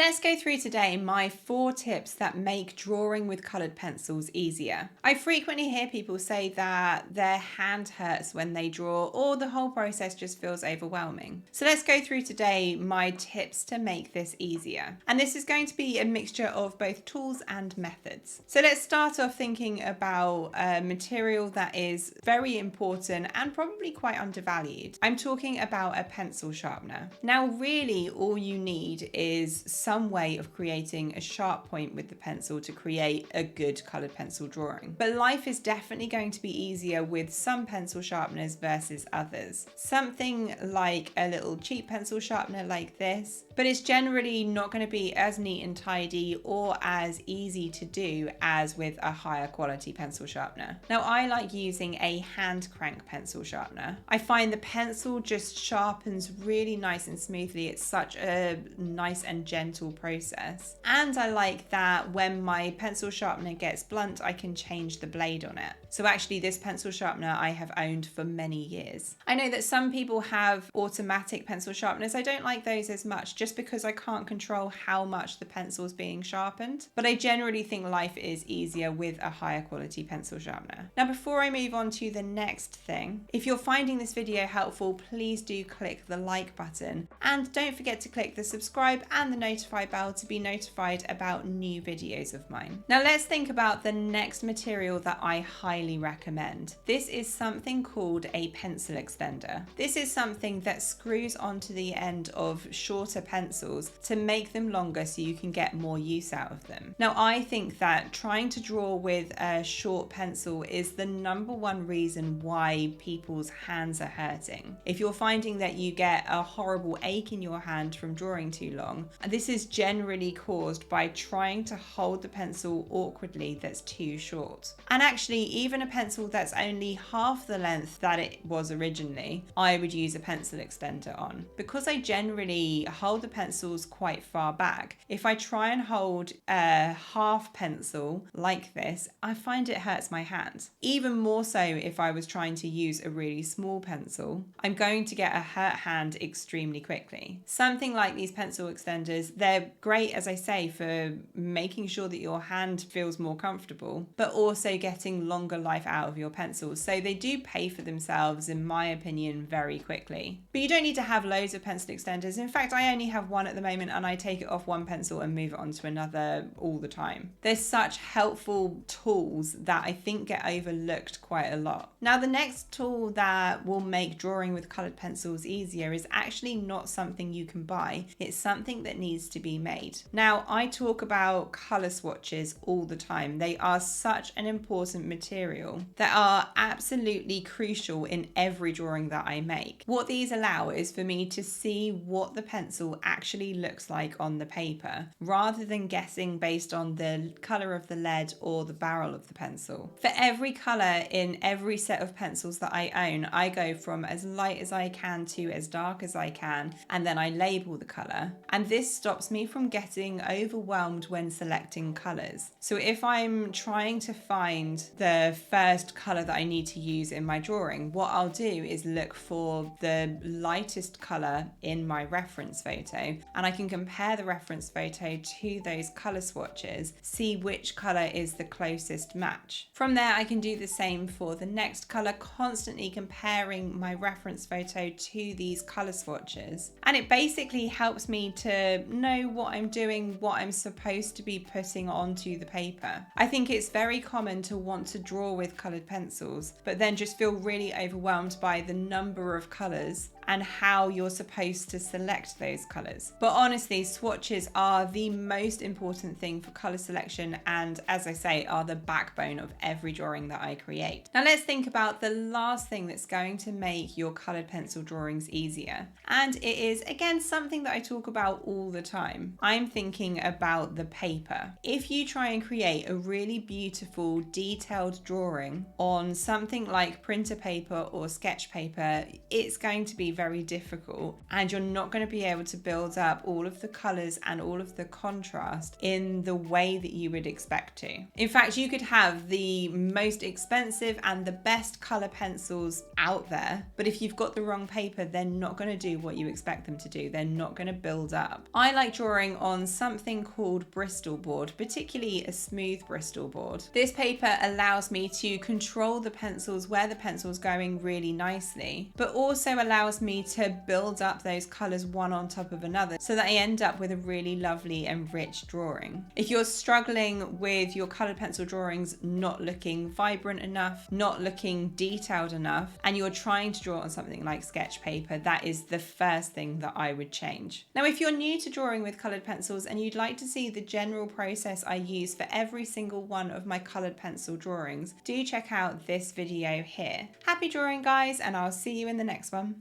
Let's go through today my 4 tips that make drawing with coloured pencils easier. I frequently hear people say that their hand hurts when they draw or the whole process just feels overwhelming. So let's go through today my tips to make this easier. And this is going to be a mixture of both tools and methods. So let's start off thinking about a material that is very important and probably quite undervalued. I'm talking about a pencil sharpener. Now really all you need is some way of creating a sharp point with the pencil to create a good coloured pencil drawing. But life is definitely going to be easier with some pencil sharpeners versus others. Something like a little cheap pencil sharpener like this, but it's generally not going to be as neat and tidy or as easy to do as with a higher quality pencil sharpener. Now I like using a hand crank pencil sharpener. I find the pencil just sharpens really nice and smoothly. It's such a nice and gentle process. And I like that when my pencil sharpener gets blunt, I can change the blade on it. So actually this pencil sharpener I have owned for many years. I know that some people have automatic pencil sharpeners. I don't like those as much just because I can't control how much the pencil is being sharpened. But I generally think life is easier with a higher quality pencil sharpener. Now before I move on to the next thing, if you're finding this video helpful, please do click the like button and don't forget to click the subscribe and the notify bell to be notified about new videos of mine. Now let's think about the next material that I highly recommend. This is something called a pencil extender. This is something that screws onto the end of shorter pencils to make them longer so you can get more use out of them. Now I think that trying to draw with a short pencil is the #1 reason why people's hands are hurting. If you're finding that you get a horrible ache in your hand from drawing too long, this is generally caused by trying to hold the pencil awkwardly that's too short. And actually even a pencil that's only half the length that it was originally, I would use a pencil extender on. Because I generally hold the pencils quite far back, if I try and hold a half pencil like this, I find it hurts my hand. Even more so if I was trying to use a really small pencil, I'm going to get a hurt hand extremely quickly. Something like these pencil extenders, they're great, as I say, for making sure that your hand feels more comfortable, but also getting longer life out of your pencils. So they do pay for themselves, in my opinion, very quickly. But you don't need to have loads of pencil extenders. In fact, I only have one at the moment and I take it off one pencil and move it onto another all the time. They're such helpful tools that I think get overlooked quite a lot. Now, the next tool that will make drawing with coloured pencils easier is actually not something you can buy. It's something that needs to be made. Now, I talk about colour swatches all the time. They are such an important material that are absolutely crucial in every drawing that I make. What these allow is for me to see what the pencil actually looks like on the paper, rather than guessing based on the colour of the lead or the barrel of the pencil. For every colour in every set of pencils that I own, I go from as light as I can to as dark as I can, and then I label the colour. And this stops me from getting overwhelmed when selecting colours. So if I'm trying to find the first colour that I need to use in my drawing, what I'll do is look for the lightest colour in my reference photo, and I can compare the reference photo to those colour swatches, see which colour is the closest match. From there I can do the same for the next colour, constantly comparing my reference photo to these colour swatches, and it basically helps me to know what I'm doing, what I'm supposed to be putting onto the paper. I think it's very common to want to draw with coloured pencils, but then just feel really overwhelmed by the number of colours and how you're supposed to select those colours. But honestly, swatches are the most important thing for colour selection, and as I say, are the backbone of every drawing that I create. Now let's think about the last thing that's going to make your coloured pencil drawings easier. And it is, again, something that I talk about all the time. I'm thinking about the paper. If you try and create a really beautiful, detailed drawing on something like printer paper or sketch paper, it's going to be very, very difficult, and you're not going to be able to build up all of the colors and all of the contrast in the way that you would expect to. In fact, you could have the most expensive and the best color pencils out there, but if you've got the wrong paper, they're not going to do what you expect them to do. They're not going to build up. I like drawing on something called Bristol board, particularly a smooth Bristol board. This paper allows me to control the pencils, where the pencil's going really nicely, but also allows me to build up those colors one on top of another so that I end up with a really lovely and rich drawing. If you're struggling with your colored pencil drawings not looking vibrant enough, not looking detailed enough, and you're trying to draw on something like sketch paper, that is the first thing that I would change. Now, if you're new to drawing with colored pencils and you'd like to see the general process I use for every single one of my colored pencil drawings, do check out this video here. Happy drawing, guys, and I'll see you in the next one.